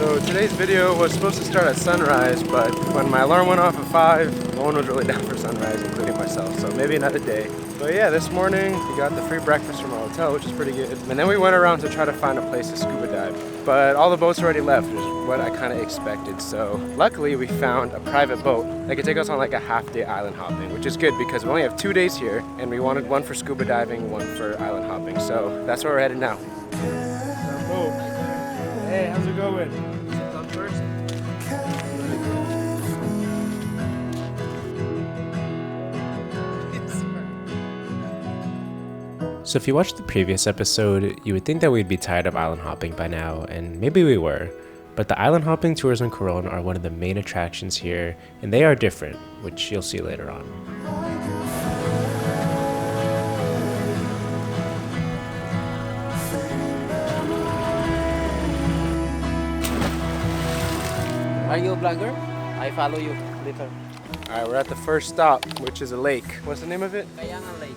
So today's video was supposed to start at sunrise, but when my alarm went off at 5, no one was really down for sunrise, including myself, so maybe another day. But yeah, this morning we got the free breakfast from our hotel, which is pretty good. And then we went around to try to find a place to scuba dive. But all the boats already left, which is what I kind of expected. So luckily we found a private boat that could take us on like a half-day island hopping, which is good because we only have 2 days here, and we wanted one for scuba diving, one for island hopping. So that's where we're headed now. Hey, how's it going? Come first. So if you watched the previous episode, you would think that we'd be tired of island hopping by now, and maybe we were. But the island hopping tours in Coron are one of the main attractions here, and they are different, which you'll see later on. Are you a vlogger? I follow you later. Alright, we're at the first stop, which is a lake. What's the name of it? Kayangan Lake.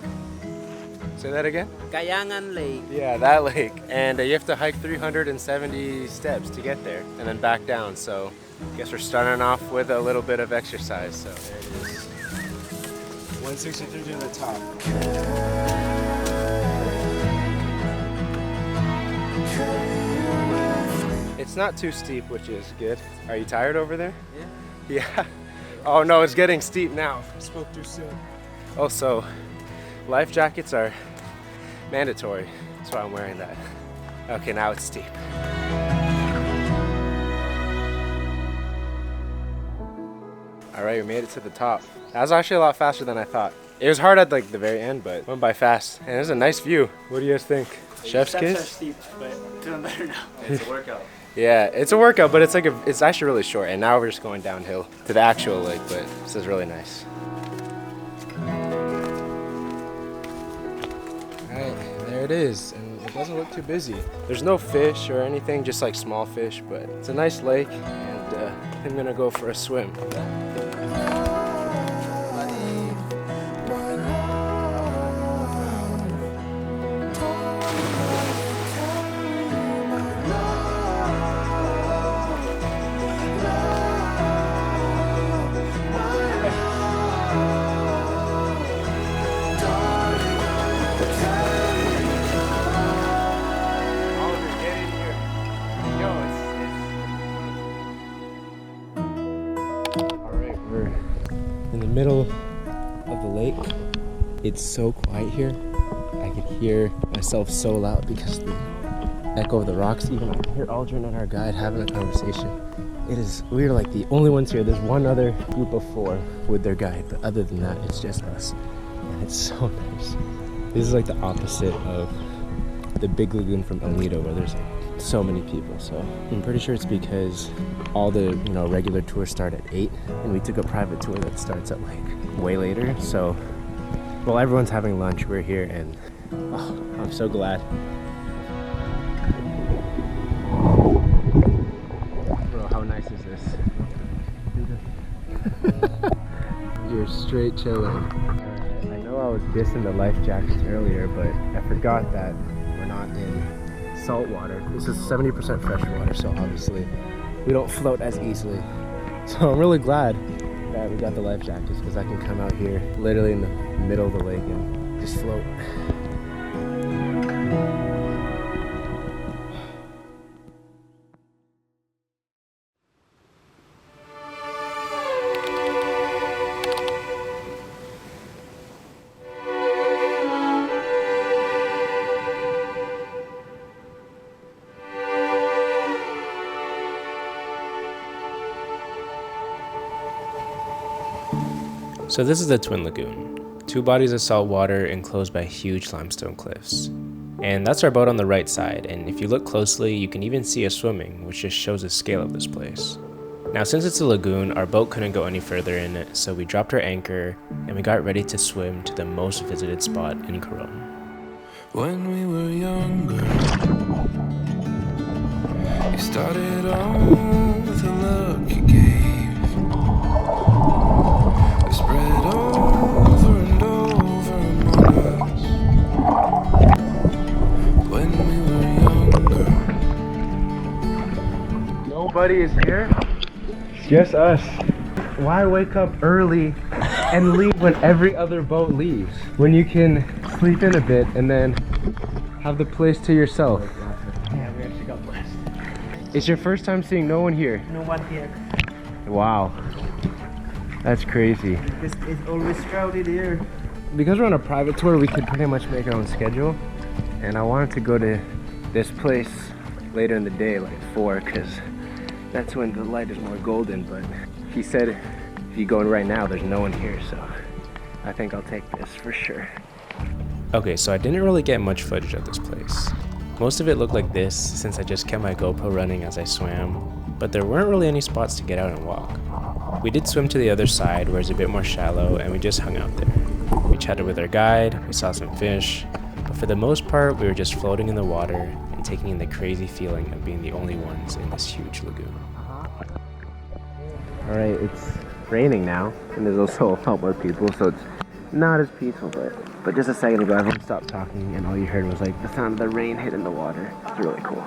Say that again? Kayangan Lake. Yeah, that lake. And you have to hike 370 steps to get there and then back down. So I guess we're starting off with a little bit of exercise. So there it is. 163 to the top. It's not too steep, which is good. Are you tired over there? Yeah. Yeah. Oh no, it's getting steep now. I spoke too soon. Also, life jackets are mandatory. That's why I'm wearing that. Okay, now it's steep. All right, we made it to the top. That was actually a lot faster than I thought. It was hard at like the very end, but went by fast. And there's a nice view. What do you guys think? Chef's kiss? Steps are steep, but doing better now. It's a workout. Yeah, it's a workout, but it's actually really short. And now we're just going downhill to the actual lake, but this is really nice. Alright, there it is, and it doesn't look too busy. There's no fish or anything, just like small fish, but it's a nice lake, and I'm gonna go for a swim. In the middle of the lake. It's so quiet here. I could hear myself so loud because of the echo of the rocks. Even I can hear Aldrin and our guide having a conversation. We're like the only ones here. There's one other group of 4 with their guide, but other than that, it's just us. And it's so nice. This is like the opposite of the big lagoon from El Nido, where there's like so many people. So I'm pretty sure it's because all the regular tours start at 8, and we took a private tour that starts at like way later. So while everyone's having lunch, we're here, and I'm so glad. Bro, how nice is this? You're straight chilling. I know I was dissing the life jackets earlier, but I forgot that we're not in salt water. This is 70% fresh water, so obviously we don't float as easily. So I'm really glad that we got the life jackets, because I can come out here literally in the middle of the lake and just float. So this is the Twin Lagoon, 2 bodies of salt water enclosed by huge limestone cliffs. And that's our boat on the right side, and if you look closely, you can even see us swimming, which just shows the scale of this place. Now since it's a lagoon, our boat couldn't go any further in it, so we dropped our anchor, and we got ready to swim to the most visited spot in Coron. When we were younger, you started on with a look you gave. Spread over and over among us. When we were younger. nobody is here. It's just us. Why wake up early and leave when every other boat leaves? When you can sleep in a bit and then have the place to yourself. Yeah, we actually got blessed. It's your first time seeing no one here. No one here. Wow. That's crazy. It's always crowded here. Because we're on a private tour, we could pretty much make our own schedule. And I wanted to go to this place later in the day, like 4, because that's when the light is more golden. But he said if you go in right now, there's no one here, so I think I'll take this for sure. Okay, so I didn't really get much footage of this place. Most of it looked like this since I just kept my GoPro running as I swam, but there weren't really any spots to get out and walk. We did swim to the other side where it's a bit more shallow, and we just hung out there. We chatted with our guide, we saw some fish, but for the most part we were just floating in the water and taking in the crazy feeling of being the only ones in this huge lagoon. Alright, it's raining now, and there's also a lot more people, so it's not as peaceful, but just a second ago everyone stopped talking and all you heard was like the sound of the rain hitting the water. It's really cool.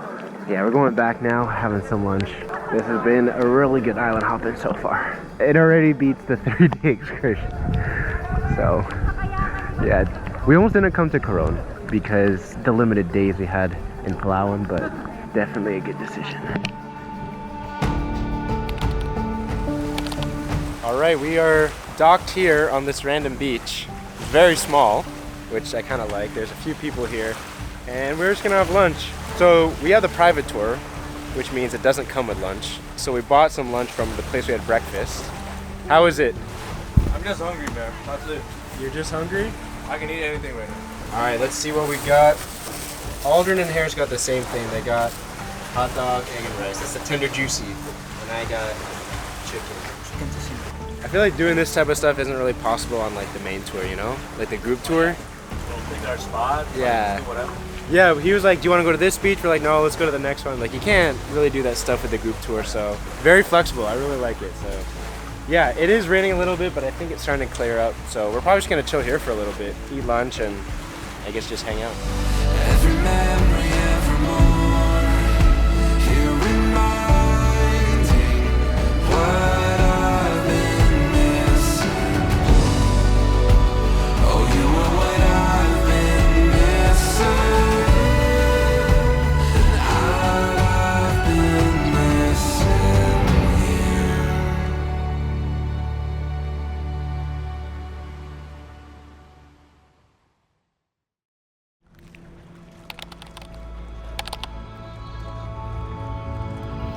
Yeah, we're going back now, having some lunch. This has been a really good island hopping so far. It already beats the 3-day excursion. So, yeah, we almost didn't come to Coron because the limited days we had in Palawan, but definitely a good decision. Alright, we are docked here on this random beach. It's very small, which I kind of like. There's a few people here, and we're just gonna have lunch. So we have the private tour, which means it doesn't come with lunch. So we bought some lunch from the place we had breakfast. How is it? I'm just hungry, man. That's it. You're just hungry? I can eat anything right now. Alright, let's see what we got. Aldrin and Harris got the same thing. They got hot dog, egg, and rice. That's the tender juicy. And I got chicken. I feel like doing this type of stuff isn't really possible on like the main tour, you know? Like the group tour. We'll pick our spot. Yeah. Whatever. Yeah, he was like, do you want to go to this beach? We're like, no, let's go to the next one. Like, you can't really do that stuff with the group tour, so very flexible. I really like it. So yeah, it is raining a little bit, but I think it's starting to clear up. So we're probably just gonna chill here for a little bit, eat lunch, and I guess just hang out. Every memory, evermore, here reminding what I've been missing. Oh, you were what I've been missing, and I've been missing here.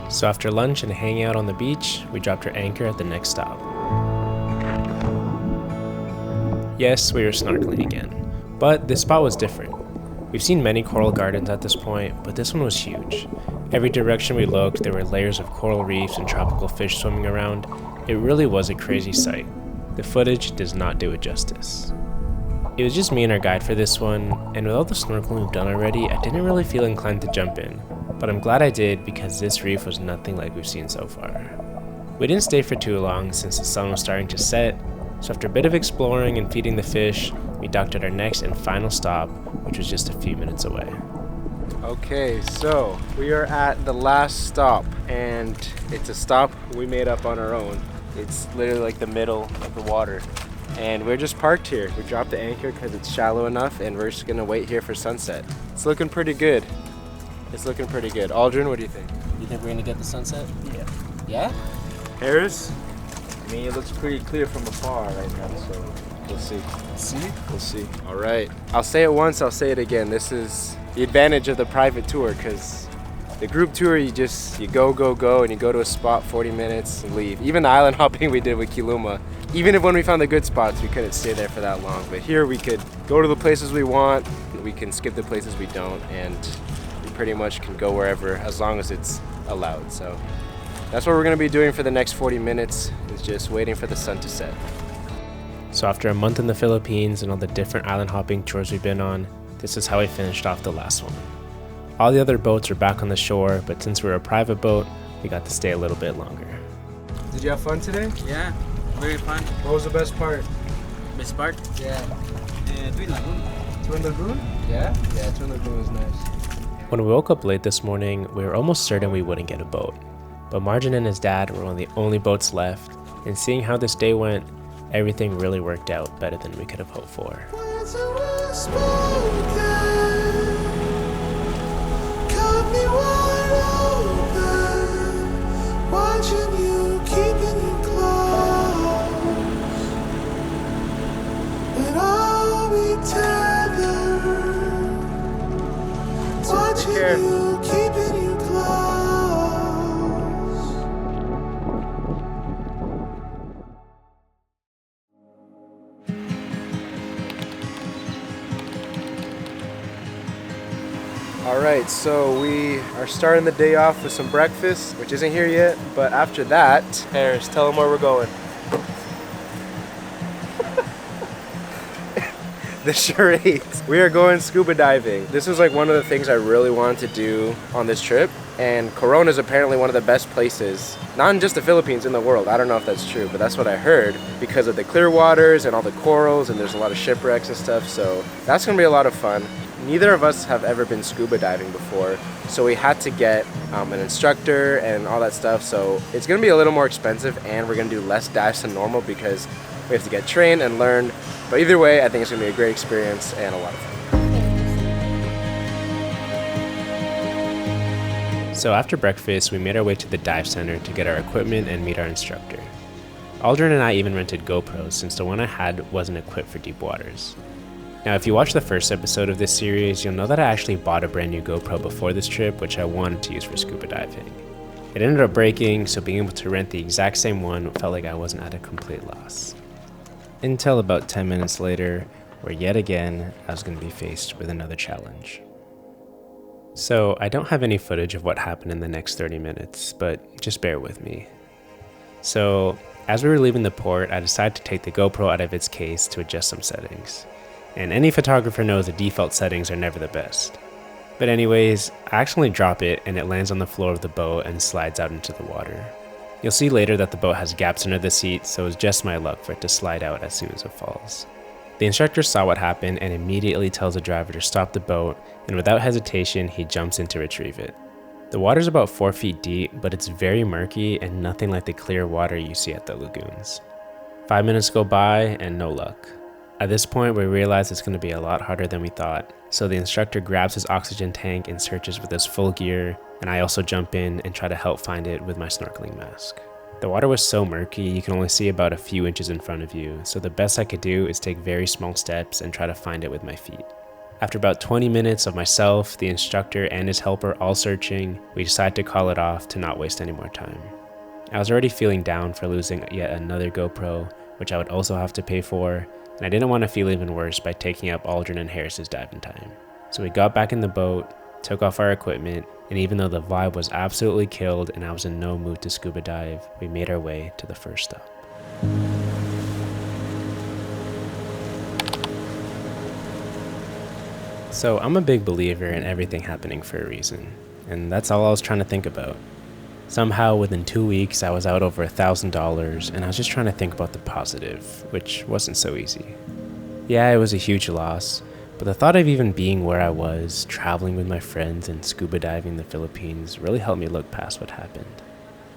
So after lunch and hanging out on the beach, we dropped our anchor at the next stop. Yes, we were snorkeling again, but this spot was different. We've seen many coral gardens at this point, but this one was huge. Every direction we looked, there were layers of coral reefs and tropical fish swimming around. It really was a crazy sight. The footage does not do it justice. It was just me and our guide for this one, and with all the snorkeling we've done already, I didn't really feel inclined to jump in, but I'm glad I did because this reef was nothing like we've seen so far. We didn't stay for too long since the sun was starting to set, so after a bit of exploring and feeding the fish, we docked at our next and final stop, which was just a few minutes away. Okay, so we are at the last stop, and it's a stop we made up on our own. It's literally like the middle of the water. And we're just parked here. We dropped the anchor because it's shallow enough, and we're just gonna wait here for sunset. It's looking pretty good. It's looking pretty good. Aldrin, what do you think? You think we're gonna get the sunset? Yeah. Yeah? Harris? I mean, it looks pretty clear from afar right now, so we'll see. We'll see. All right. I'll say it once, I'll say it again. This is the advantage of the private tour, because the group tour, you go, and you go to a spot 40 minutes and leave. Even the island hopping we did with Kiluma, even if when we found the good spots, we couldn't stay there for that long. But here we could go to the places we want, we can skip the places we don't, and we pretty much can go wherever as long as it's allowed. So that's what we're gonna be doing for the next 40 minutes, is just waiting for the sun to set. So after a month in the Philippines and all the different island hopping tours we've been on, this is how we finished off the last one. All the other boats are back on the shore, but since we're a private boat, we got to stay a little bit longer. Did you have fun today? Yeah, very fun. What was the best part? Best part? Yeah. Twin Lagoon. Twin Lagoon? Yeah? Yeah, Twin Lagoon was nice. When we woke up late this morning, we were almost certain we wouldn't get a boat. but Margin and his dad were one of the only boats left, and seeing how this day went, everything really worked out better than we could have hoped for. Alright, so we are starting the day off with some breakfast, which isn't here yet, but after that, Harris, tell them where we're going. The charades. We are going scuba diving. This was like one of the things I really wanted to do on this trip, and Coron is apparently one of the best places, not in just the Philippines, in the world. I don't know if that's true, but that's what I heard because of the clear waters and all the corals, and there's a lot of shipwrecks and stuff, so that's gonna be a lot of fun. Neither of us have ever been scuba diving before, so we had to get an instructor and all that stuff, so it's gonna be a little more expensive, and we're gonna do less dives than normal because we have to get trained and learn. But either way, I think it's gonna be a great experience and a lot of fun. So after breakfast, we made our way to the dive center to get our equipment and meet our instructor. Aldrin and I even rented GoPros since the one I had wasn't equipped for deep waters. Now, if you watch the first episode of this series, you'll know that I actually bought a brand new GoPro before this trip, which I wanted to use for scuba diving. It ended up breaking, so being able to rent the exact same one felt like I wasn't at a complete loss. Until about 10 minutes later, where yet again, I was going to be faced with another challenge. So, I don't have any footage of what happened in the next 30 minutes, but just bear with me. So, as we were leaving the port, I decided to take the GoPro out of its case to adjust some settings. And any photographer knows the default settings are never the best. But anyways, I accidentally drop it and it lands on the floor of the boat and slides out into the water. You'll see later that the boat has gaps under the seat, so it's just my luck for it to slide out as soon as it falls. The instructor saw what happened and immediately tells the driver to stop the boat, and without hesitation, he jumps in to retrieve it. The water's about 4 feet deep, but it's very murky and nothing like the clear water you see at the lagoons. 5 minutes go by and no luck. At this point, we realize it's going to be a lot harder than we thought, so the instructor grabs his oxygen tank and searches with his full gear, and I also jump in and try to help find it with my snorkeling mask. The water was so murky, you can only see about a few inches in front of you, so the best I could do is take very small steps and try to find it with my feet. After about 20 minutes of myself, the instructor, and his helper all searching, we decided to call it off to not waste any more time. I was already feeling down for losing yet another GoPro, which I would also have to pay for, and I didn't want to feel even worse by taking up Aldrin and Harris's diving time. So we got back in the boat, took off our equipment, and even though the vibe was absolutely killed and I was in no mood to scuba dive, we made our way to the first stop. So I'm a big believer in everything happening for a reason, and that's all I was trying to think about. Somehow within 2 weeks I was out over $1,000 and I was just trying to think about the positive, which wasn't so easy. Yeah, it was a huge loss, but the thought of even being where I was, traveling with my friends and scuba diving in the Philippines really helped me look past what happened.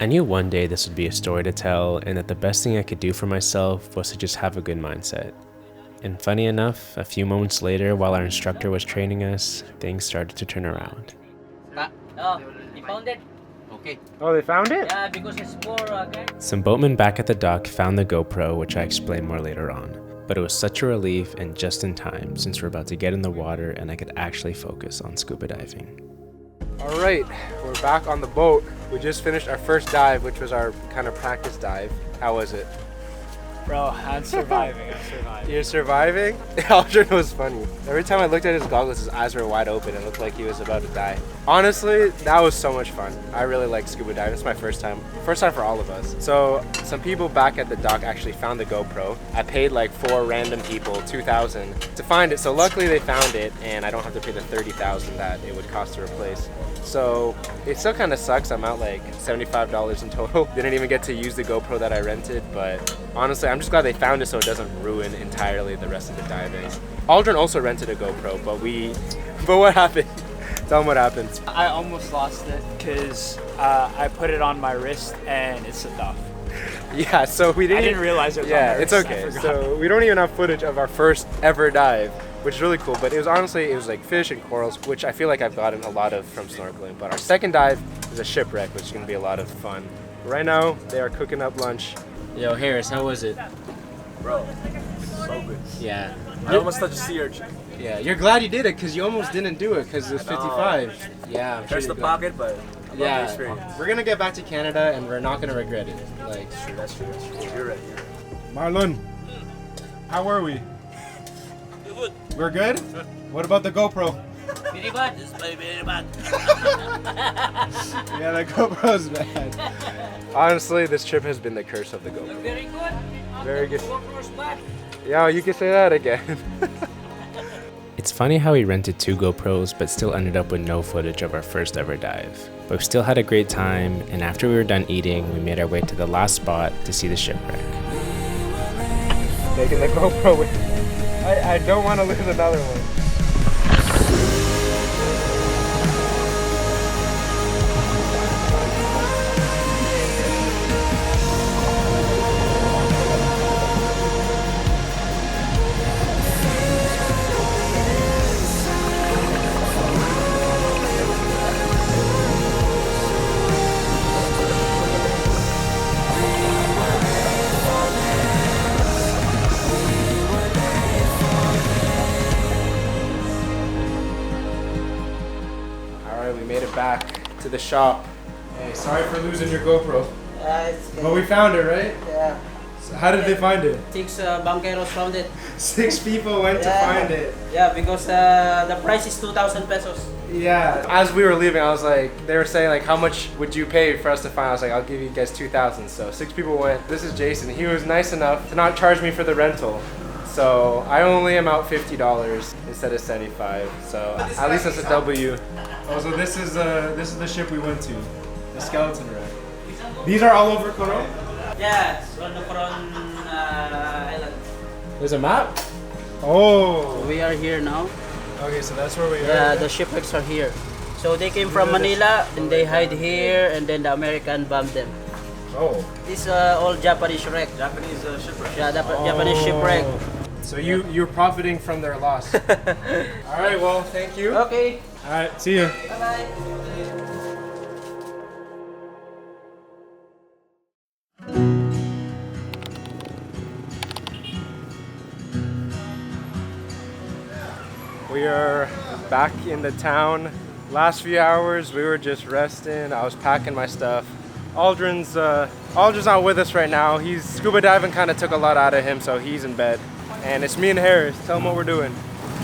I knew one day this would be a story to tell and that the best thing I could do for myself was to just have a good mindset. And funny enough, a few moments later while our instructor was training us, things started to turn around. Oh, you found it? Okay. Oh, they found it? Yeah, because it's more, okay? Some boatmen back at the dock found the GoPro, which I explained more later on. But it was such a relief and just in time since we're about to get in the water and I could actually focus on scuba diving. All right, we're back on the boat. We just finished our first dive, which was our kind of practice dive. How was it? Bro, I'm surviving. You're surviving? Aldrin was funny. Every time I looked at his goggles, his eyes were wide open and looked like he was about to die. Honestly, that was so much fun. I really like scuba diving. It's my first time. First time for all of us. So some people back at the dock actually found the GoPro. I paid like 4 random people $2,000 to find it. So luckily they found it and I don't have to pay the $30,000 that it would cost to replace. So it still kind of sucks. I'm out like $75 in total. Didn't even get to use the GoPro that I rented, but honestly, I'm just glad they found it so it doesn't ruin entirely the rest of the diving. Aldrin also rented a GoPro, but what happened? Tell them what happened. I almost lost it because I put it on my wrist and it slipped off. Yeah, so we didn't. I didn't realize it was Yeah, on my it's wrist. okay. I forgot. So we don't even have footage of our first ever dive, which is really cool. But it was honestly, it was like fish and corals, which I feel like I've gotten a lot of from snorkeling. But our second dive is a shipwreck, which is gonna be a lot of fun. Right now, they are cooking up lunch. Yo, Harris, how was it? Bro, it's so good. Yeah. I almost touched a sea urchin. Yeah, you're glad you did it because you almost didn't do it because it was 55. Yeah, I'm sure There's you're the glad. pocket, but I love the Yeah, experience. we're gonna get back to Canada and we're not gonna regret it. Like, That's true. You're right. You're right. Marlon, how are we? Good. We're good? What about the GoPro? Very bad. This is very bad. Yeah, the GoPro's bad. Honestly, this trip has been the curse of the GoPro. Very good. Very good. GoPro's bad. Yeah, you can say that again. It's funny how we rented 2 GoPros but still ended up with no footage of our first ever dive. But we still had a great time, and after we were done eating, we made our way to the last spot to see the shipwreck. Taking the GoPro with me. I don't want to lose another one. Back to the shop. Hey, sorry for losing your GoPro. It's But we found it, right? Yeah. So how did they find it? 6 banqueros found it. 6 people went to find it. Yeah, because the price is 2,000 pesos. Yeah. As we were leaving, I was like, they were saying like, how much would you pay for us to find? I was like, I'll give you guys 2,000. So 6 people went. This is Jason. He was nice enough to not charge me for the rental. So I only am out $50 instead of 75. So at least that's a W. Oh, so this is the ship we went to, the skeleton wreck. These are all over Coron? Yeah, it's on the Coron Island. There's a map? Oh. We are here now. Okay, so that's where we are. Yeah, the shipwrecks are here. So they came from Manila and they hide here, and then the American bombed them. Oh. This all Japanese wreck. Japanese shipwreck. Yeah, Japanese shipwreck. So you're profiting from their loss. All right, well, thank you. Okay. All right, see you. Bye bye. We are back in the town. Last few hours we were just resting. I was packing my stuff. Aldrin's not with us right now. He's scuba diving kind of took a lot out of him, so he's in bed. And it's me and Harris. Tell him what we're doing.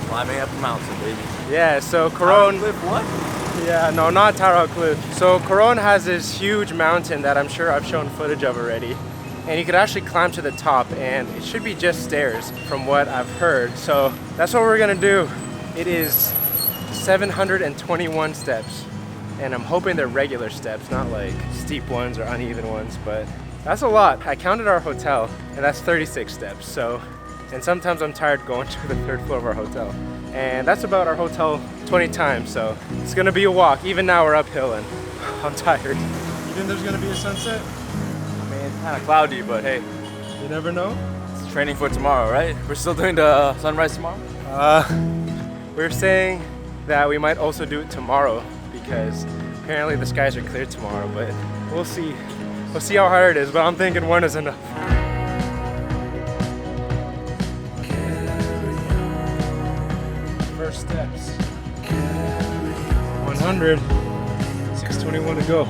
Climbing up the mountain, baby. Yeah, so Coron. Cliff, what? Yeah, no, not Taro Cliff. So Coron has this huge mountain that I'm sure I've shown footage of already. And you could actually climb to the top, and it should be just stairs from what I've heard. So that's what we're gonna do. It is 721 steps. And I'm hoping they're regular steps, not like steep ones or uneven ones, but that's a lot. I counted our hotel, and that's 36 steps. So, and sometimes I'm tired going to the 3rd floor of our hotel. And that's about our hotel 20 times, so it's gonna be a walk. Even now we're uphill and I'm tired. You think there's gonna be a sunset? I mean, kind of cloudy, but hey, You never know. it's training for tomorrow, right? We're still doing the sunrise tomorrow? We're saying that we might also do it tomorrow because apparently the skies are clear tomorrow, but we'll see. We'll see how hard it is, but I'm thinking 1 is enough. First steps. 100. 621 to go.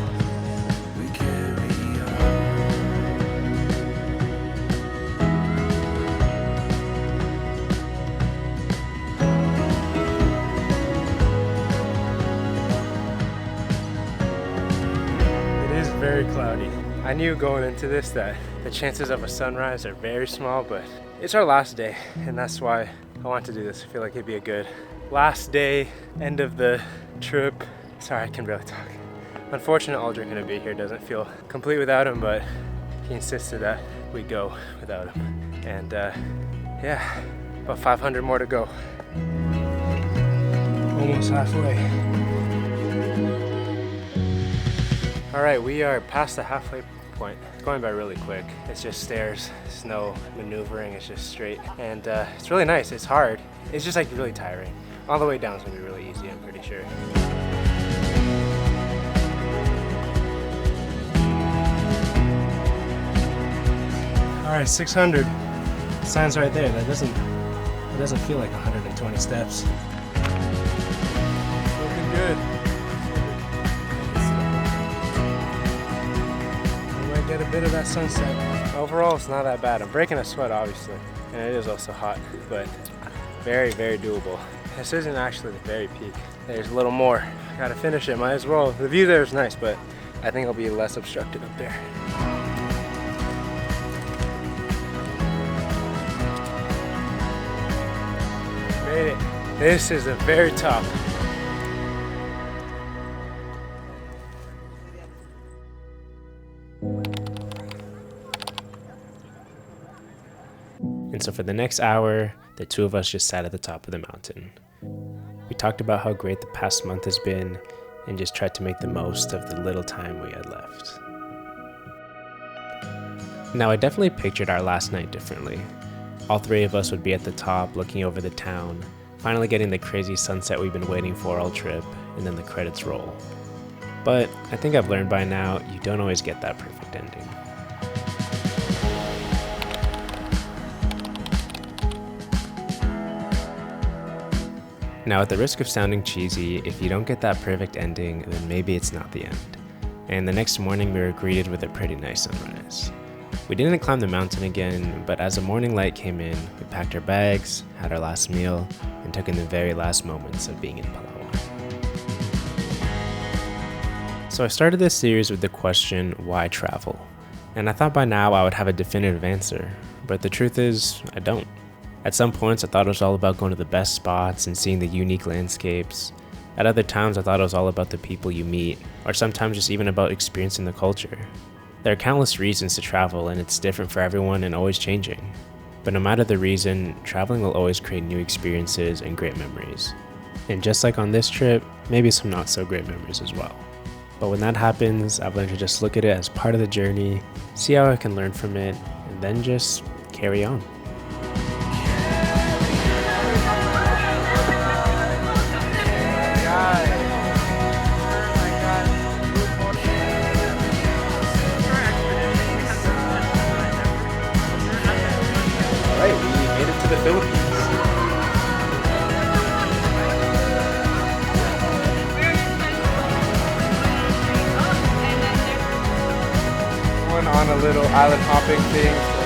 It is very cloudy. I knew going into this that the chances of a sunrise are very small, but it's our last day, and that's why I want to do this. I feel like it'd be a good last day, end of the trip. Sorry, I can barely talk. Unfortunate Aldrin couldn't be here. Doesn't feel complete without him, but he insisted that we go without him. And yeah, about 500 more to go. Almost halfway. All right, we are past the halfway point. It's going by really quick. It's just stairs. There's no maneuvering. It's just straight. And it's really nice. It's hard. It's just like really tiring. All the way down is gonna be really easy, I'm pretty sure. All right, 600. Sign's right there. That doesn't feel like 120 steps. Looking good. We might get a bit of that sunset. Overall, it's not that bad. I'm breaking a sweat, obviously, and it is also hot, but very, very doable. This isn't actually the very peak. There's a little more. Gotta finish it, might as well. The view there is nice, but I think I'll be less obstructed up there. Made it. This is the very top. And so for the next hour, the two of us just sat at the top of the mountain. We talked about how great the past month has been and just tried to make the most of the little time we had left. Now, I definitely pictured our last night differently. All three of us would be at the top looking over the town, finally getting the crazy sunset we've been waiting for all trip, and then the credits roll. But I think I've learned by now, you don't always get that perfect ending. Now, at the risk of sounding cheesy, if you don't get that perfect ending, then maybe it's not the end. And the next morning, we were greeted with a pretty nice sunrise. We didn't climb the mountain again, but as the morning light came in, we packed our bags, had our last meal, and took in the very last moments of being in Palawan. So I started this series with the question, why travel? And I thought by now I would have a definitive answer, but the truth is, I don't. At some points, I thought it was all about going to the best spots and seeing the unique landscapes. At other times, I thought it was all about the people you meet, or sometimes just even about experiencing the culture. There are countless reasons to travel, and it's different for everyone and always changing. But no matter the reason, traveling will always create new experiences and great memories. And just like on this trip, maybe some not so great memories as well. But when that happens, I've learned to just look at it as part of the journey, see how I can learn from it, and then just carry on. Alright, we made it to the Philippines. Went on a little island hopping thing.